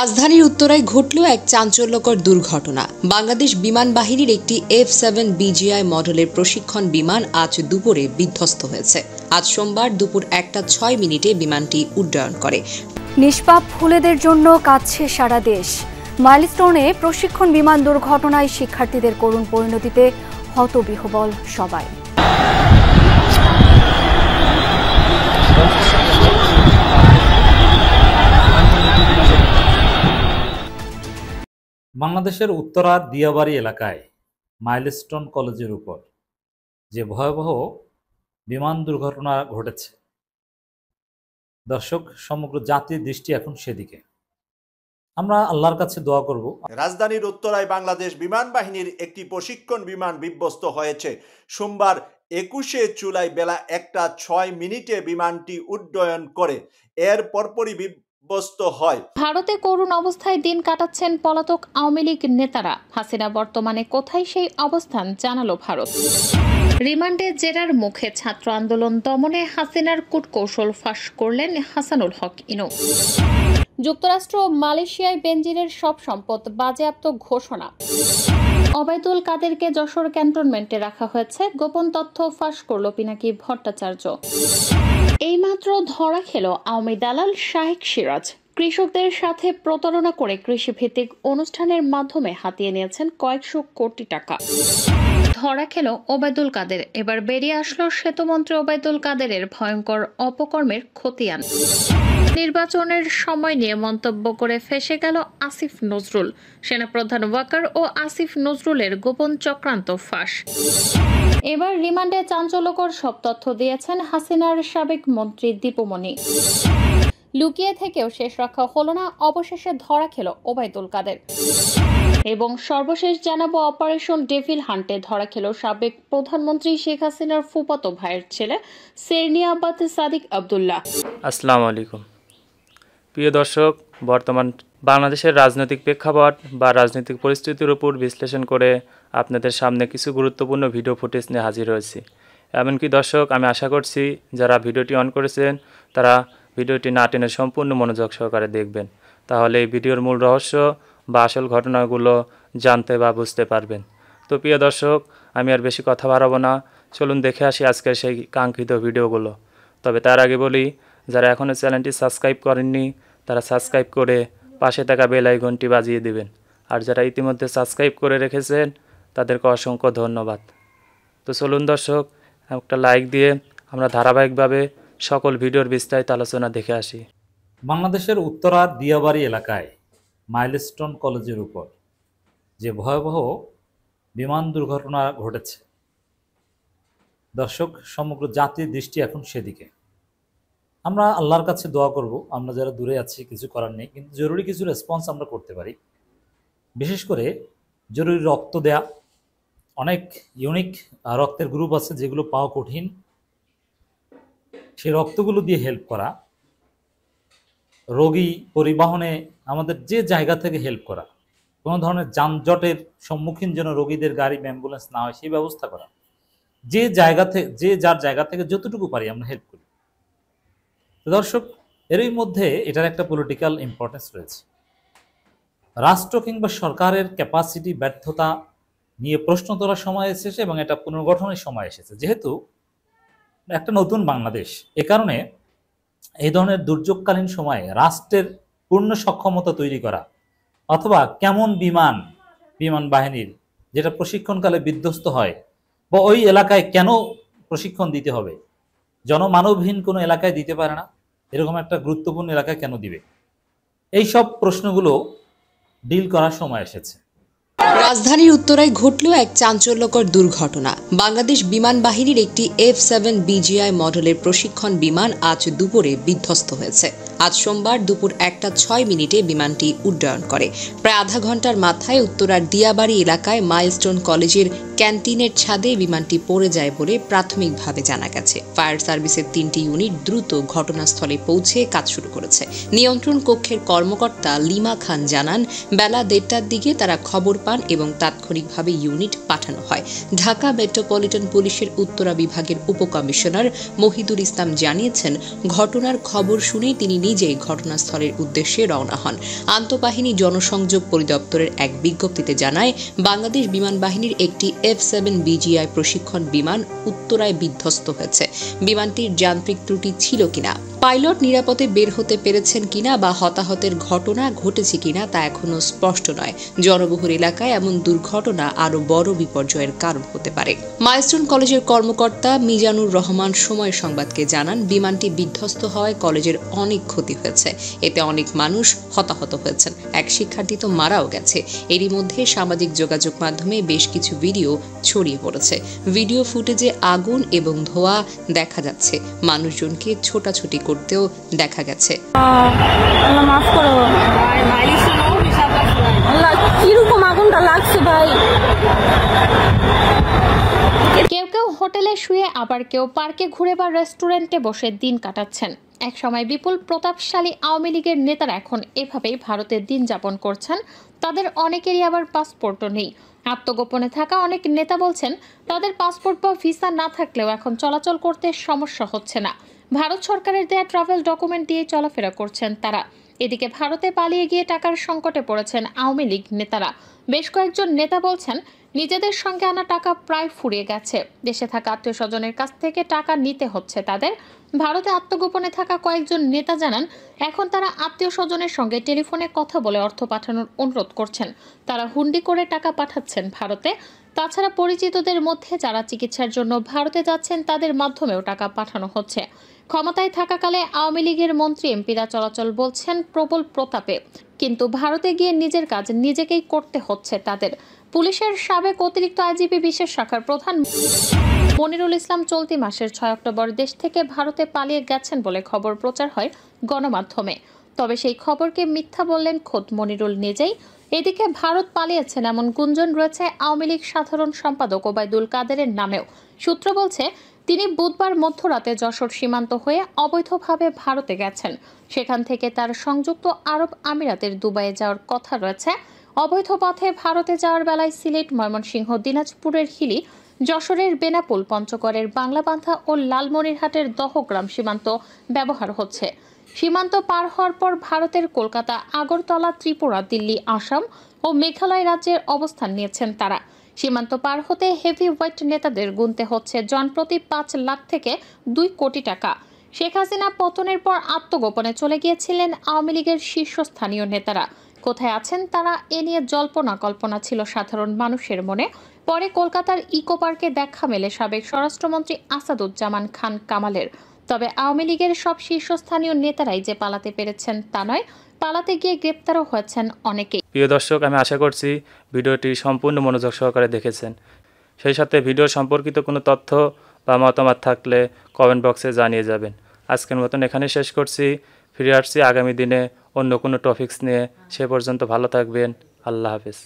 রাজধানীর উত্তরায় ঘটল এক চাঞ্চল্যকর দুর্ঘটনা। বাংলাদেশ বিমান বাহিনীর একটি F7 BGI মডেলের প্রশিক্ষণ বিমান আজ দুপুরে বিধ্বস্ত হয়েছে। আজ সোমবার দুপুর 1:06 বিমানটি উড্ডয়ন করে। নিষ্পাপ ফুলেদের জন্য কাঁদছে সারা দেশ। মাইলস্টোনে প্রশিক্ষণ বিমান দুর্ঘটনায় শিক্ষার্থীদের করুণ পরিণতিতে হতবিহ্বল সবাই। বাংলাদেশের উত্তরা দিয়াবাড়ি এলাকায় মাইলস্টোন কলেজের উপর যে ভয়াবহ বিমান দুর্ঘটনা ঘটেছে, দর্শক সমগ্র জাতির দৃষ্টি এখন সেদিকে। আমরা আল্লাহর কাছে দোয়া করব। রাজধানীর উত্তরায় বাংলাদেশ বিমান বাহিনীর একটি প্রশিক্ষণ বিমান বিধ্বস্ত হয়েছে। সোমবার 21শে জুলাই বেলা 1:06 বিমানটি উড্ডয়ন করে এর পরপরই বিধ্বস্ত হয়। ভারতে করুণ অবস্থায় দিন কাটাচ্ছেন পলাতক আওয়ামী লীগ নেতারা। হাসিনা বর্তমানে কোথায় সেই অবস্থান জানালো ভারত। রিমান্ডে জেরার মুখে ছাত্র আন্দোলন দমনে হাসিনার কূটকৌশল ফাঁস করলেন হাসানুল হক ইনু। যুক্তরাষ্ট্র মালয়েশিয়ায় বেনজিরের সব সম্পদ বাজেয়াপ্ত ঘোষণা। ওবায়দুল কাদেরকে যশোর ক্যান্টনমেন্টে রাখা হয়েছে, গোপন তথ্য ফাঁস করল পিনাকি ভট্টাচার্য। এইমাত্র ধরা খেল আওয়ামী দালাল শাহেক সিরাজ। কৃষকদের সাথে প্রতারণা করে কৃষিভিত্তিক অনুষ্ঠানের মাধ্যমে হাতিয়ে নিয়েছেন কয়েকশো কোটি টাকা। ধরা খেল ওবায়দুল কাদের। এবার বেরিয়ে আসলো সেতুমন্ত্রী ওবায়দুল কাদেরের ভয়ঙ্কর অপকর্মের খতিয়ান। নির্বাচনের সময় নিয়ে মন্তব্য করে ফেঁসে গেল আসিফ নজরুল। সেনাপ্রধান ওয়াকার ও আসিফ নজরুলের গোপন চক্রান্ত ফাঁস। এবার রিমান্ডে চাঞ্চল্যকর সব তথ্য দিয়েছেন হাসিনার সাবেক মন্ত্রী দীপুমণি। লুকিয়ে থেকেও শেষ রক্ষা হলো না, অবশেষে ধরা খেল ওবায়দুল কাদের। এবং সর্বশেষ জানাবো, অপারেশন ডেভিল হান্টে ধরা খেল সাবেক প্রধানমন্ত্রী শেখ হাসিনার ফুফাতো ভাইয়ের ছেলে সেরনিয়াবাদ সাদিক আব্দুল্লাহ। আসসালামু আলাইকুম প্রিয় দর্শক, বর্তমান বাংলাদেশের রাজনৈতিক প্রেক্ষাপট বা রাজনৈতিক পরিস্থিতির উপর বিশ্লেষণ করে আপনাদের সামনে কিছু গুরুত্বপূর্ণ ভিডিও ফুটেজ নিয়ে হাজির হয়েছি। এমনকি দর্শক, আমি আশা করছি যারা ভিডিওটি অন করেছেন তারা ভিডিওটি না টেনে সম্পূর্ণ মনোযোগ সহকারে দেখবেন, তাহলে এই ভিডিওর মূল রহস্য বা আসল ঘটনাগুলো জানতে বা বুঝতে পারবেন। তো প্রিয় দর্শক, আমি আর বেশি কথা বাড়াবো না, চলুন দেখে আসি আজকের সেই কাঙ্ক্ষিত ভিডিওগুলো। তবে তার আগে বলি, যারা এখনও চ্যানেলটি সাবস্ক্রাইব করেননি তারা সাবস্ক্রাইব করে পাশে থাকা বেল আইকনটি বাজিয়ে দিবেন, আর যারা ইতিমধ্যে সাবস্ক্রাইব করে রেখেছেন তাদেরকে অসংখ্য ধন্যবাদ। তো চলুন দর্শক, একটা লাইক দিয়ে আমরা ধারাবাহিকভাবে সকল ভিডিওর বিস্তারিত আলোচনা দেখে আসি। বাংলাদেশের উত্তরা দিয়াবাড়ি এলাকায় মাইলস্টোন কলেজের উপর যে ভয়াবহ বিমান দুর্ঘটনা ঘটেছে, দর্শক সমগ্র জাতির দৃষ্টি এখন সেদিকে। আমরা আল্লাহর কাছে দোয়া করব। আমরা যারা দূরে আছি কিছু করার নেই, কিন্তু জরুরি কিছু রেসপন্স আমরা করতে পারি। বিশেষ করে জরুরি রক্ত দেয়া, অনেক ইউনিক রক্তের গ্রুপ আছে যেগুলো পাওয়া কঠিন, সেই রক্তগুলো দিয়ে হেল্প করা, রোগী পরিবহনে আমাদের যে জায়গা থেকে হেল্প করা, কোনো ধরনের যানজটের সম্মুখীন যেন রোগীদের গাড়ি অ্যাম্বুলেন্স না হয় সেই ব্যবস্থা করা, যে যার জায়গা থেকে যতটুকু পারি আমরা হেল্প করি। তো দর্শক, এরই মধ্যে এটার একটা পলিটিক্যাল ইম্পর্টেন্স রয়েছে। রাষ্ট্র কিংবা সরকারের ক্যাপাসিটি ব্যর্থতা নিয়ে প্রশ্ন তোলার সময় এসেছে এবং এটা পুনর্গঠনের সময় এসেছে। যেহেতু একটা নতুন বাংলাদেশ, এ কারণে এই ধরনের দুর্যোগকালীন সময়ে রাষ্ট্রের পূর্ণ সক্ষমতা তৈরি করা, অথবা কেমন বিমান বাহিনীর যেটা প্রশিক্ষণকালে বিধ্বস্ত হয়, বা ওই এলাকায় কেন প্রশিক্ষণ দিতে হবে, জনমানবহীন কোনো এলাকায় দিতে পারে না, এরকম একটা গুরুত্বপূর্ণ এলাকায় কেন দিবে, এই সব প্রশ্নগুলো ডিল করার সময় এসেছে। রাজধানীর উত্তরায় ঘটল এক চাঞ্চল্যকর দুর্ঘটনা। বাংলাদেশ বিমান বাহিনীর একটি F7 BGI মডেলের প্রশিক্ষণ বিমান আজ দুপুরে বিধ্বস্ত হয়েছে। আজ সোমবার দুপুর 1:06 বিমানটি উড্ডয়ন করে। প্রায় আধা ঘন্টার মাথায় উত্তরার দিয়াবাড়ি এলাকায় মাইলস্টোন কলেজের ক্যান্টিনের ছাদে বিমানটি পড়ে যায় বলে প্রাথমিকভাবে জানা গেছে। ফায়ার সার্ভিসের 3টি ইউনিট দ্রুত ঘটনাস্থলে পৌঁছে কাজ শুরু করেছে। নিয়ন্ত্রণ কক্ষের কর্মকর্তা লিমা খান জানান, বেলা 1:30টার দিকে তারা খবর পান এবং তাৎক্ষণিকভাবে ইউনিট পাঠানো হয়। ঢাকা মেট্রোপলিটন পুলিশের উত্তরা বিভাগের উপকমিশনার মহিদুল ইসলাম জানিয়েছেন, ঘটনার খবর শুনে তিনি নিজেই ঘটনাস্থলের উদ্দেশ্যে রওনা হন। আন্তঃবাহিনী জনসংযোগ পরিদপ্তরের এক বিজ্ঞপ্তিতে জানায়, বাংলাদেশ বিমান বাহিনীর একটি F-7 BGI প্রশিক্ষণ বিমান উত্তরায় বিধ্বস্ত হয়েছে। বিমানটির যান্ত্রিক ত্রুটি ছিল কিনা, পাইলট নিরাপদে বের হতে পেরেছেন কিনা বা হতাহতের ঘটনা ঘটেছে কিনা তা এখনো স্পষ্ট নয়। জনবহুল এলাকায় এমন দুর্ঘটনা আরও বড় বিপর্যয়ের কারণ হতে পারে। মাইলস্টোন কলেজের কর্মকর্তা মিজানুর রহমান সময় সংবাদকে জানান, বিমানটি বিধ্বস্ত হওয়ায় কলেজের অনেক ক্ষতি হয়েছে। এতে অনেক মানুষ হতাহত হয়েছেন, এক শিক্ষার্থী তো মারাও গেছে। এরই মধ্যে সামাজিক যোগাযোগ মাধ্যমে বেশ কিছু ভিডিও ছড়িয়ে পড়েছে। ভিডিও ফুটেজে আগুন এবং ধোঁয়া দেখা যাচ্ছে, মানুষজনকে ছোটাছুটি করতেও দেখা গেছে। কিরকম আগুনটা লাগছে ভাই। কেউ কেউ হোটেলে শুয়ে, আবার কেউ পার্কে ঘুরে বা রেস্টুরেন্টে বসে দিন কাটাচ্ছেন। একসময় বিপুল প্রতাপশালী আওয়ামী লীগের নেতারা এখন এভাবেই ভারতে দিন যাপন করছেন। তাদের অনেকেরই আবার পাসপোর্টও নেই। আত্মগোপনে থাকা অনেক নেতা বলছেন, তাদের পাসপোর্ট বা ভিসা না থাকলেও এখন চলাচল করতে সমস্যা হচ্ছে না। ভারত সরকারের দেয়া ট্রাভেল ডকুমেন্ট দিয়ে চলাফেরা করছেন তারা। এদিকে ভারতে পালিয়ে গিয়ে টাকার সংকটে পড়েছেন আওয়ামী লীগ নেতারা। বেশ কয়েকজন নেতা বলছেন, নিজেদের সঙ্গে আনা টাকা প্রায় ফুরিয়ে গেছে। দেশে থাকা আত্মীয় স্বজনের কাছ থেকে টাকা নিতে হচ্ছে তাদের। ভারতে আত্মগোপনে থাকা কয়েকজন নেতা জানান, এখন তারা আত্মীয় স্বজনের সঙ্গে টেলিফোনে কথা বলে অর্থ পাঠানোর অনুরোধ করছেন। তারা হুন্ডি করে টাকা পাঠাচ্ছেন ভারতে। তাছাড়া পরিচিতদের মধ্যে যারা চিকিৎসার জন্য ভারতে যাচ্ছেন তাদের মাধ্যমেও টাকা পাঠানো হচ্ছে। ক্ষমতায় থাকাকালে আওয়ামী লীগের মন্ত্রী এমপিরা চলাচল বলছেন প্রবল প্রতাপে, কিন্তু ভারতে গিয়ে নিজের কাজ নিজেকেই করতে হচ্ছে তাদের। পুলিশের সাবেক অতিরিক্ত আইজিপি বিশেষ শাখার প্রধান মনিরুল ইসলাম চলতি মাসের 6 অক্টোবর দেশ থেকে ভারতে পালিয়ে গেছেন বলে খবর প্রচার হয় গণমাধ্যমে। তবে সেই খবরকে মিথ্যা বললেন খোদ মনিরুল নিজেই। এদিকে ভারত পালিয়েছেন এমন গুঞ্জন রয়েছে আওয়ামী লীগ সাধারণ সম্পাদক ওবায়দুল কাদেরের নামেও। সূত্র বলছে, তিনি বুধবার মধ্যরাতে যশোর সীমান্ত হয়ে অবৈধভাবে ভারতে গেছেন। সেখান থেকে তার সংযুক্ত আরব আমিরাতের দুবাইয়ে যাওয়ার কথা রয়েছে। অবৈধ পথে ভারতে যাওয়ার বেলায় সিলেট, ময়মনসিংহ, দিনাজপুরের হিলি, যশোরের বেনাপুল, পঞ্চগড়ের বাংলাবান্ধা ও লালমনিরহাটের দহগ্রাম সীমান্ত ব্যবহার হচ্ছে। সীমান্ত পার হওয়ার পর ভারতের কলকাতা, আগরতলা, ত্রিপুরা, দিল্লি, আসাম ও মেঘালয় রাজ্যের অবস্থান নিয়েছেন তারা। সীমান্ত পার হতে হেভি ওয়েট নেতাদের গুনতে হচ্ছে জনপ্রতি 5 লাখ থেকে 2 কোটি টাকা। শেখ হাসিনা পতনের পর আত্মগোপনে চলে গিয়েছিলেন আওয়ামী লীগের শীর্ষস্থানীয় নেতারা। কোথায় আছেন তারা, এ নিয়ে জল্পনা কল্পনা ছিল সাধারণ মানুষের মনে। পরে কলকাতার ইকো পার্কে দেখা মেলে সাবেক স্বরাষ্ট্রমন্ত্রী আসাদুজ্জামান খান কামালের। তবে আওয়ামী লীগের সব শীর্ষস্থানীয় নেতারাই যে পালাতে পেরেছেন তা নয়, পালাতে গিয়ে গ্রেপ্তারও হয়েছেন অনেকেই। প্রিয় দর্শক, আমি আশা করছি ভিডিওটি সম্পূর্ণ মনোযোগ সহকারে দেখেছেন। সেই সাথে ভিডিও সম্পর্কিত কোনো তথ্য বা মতামত থাকলে কমেন্ট বক্সে জানিয়ে যাবেন। আজকের মতন এখানে শেষ করছি। ফিরে আসছি আগামী দিনে অন্য কোনো টপিকস নিয়ে। সে পর্যন্ত ভালো থাকবেন। আল্লাহ হাফেজ।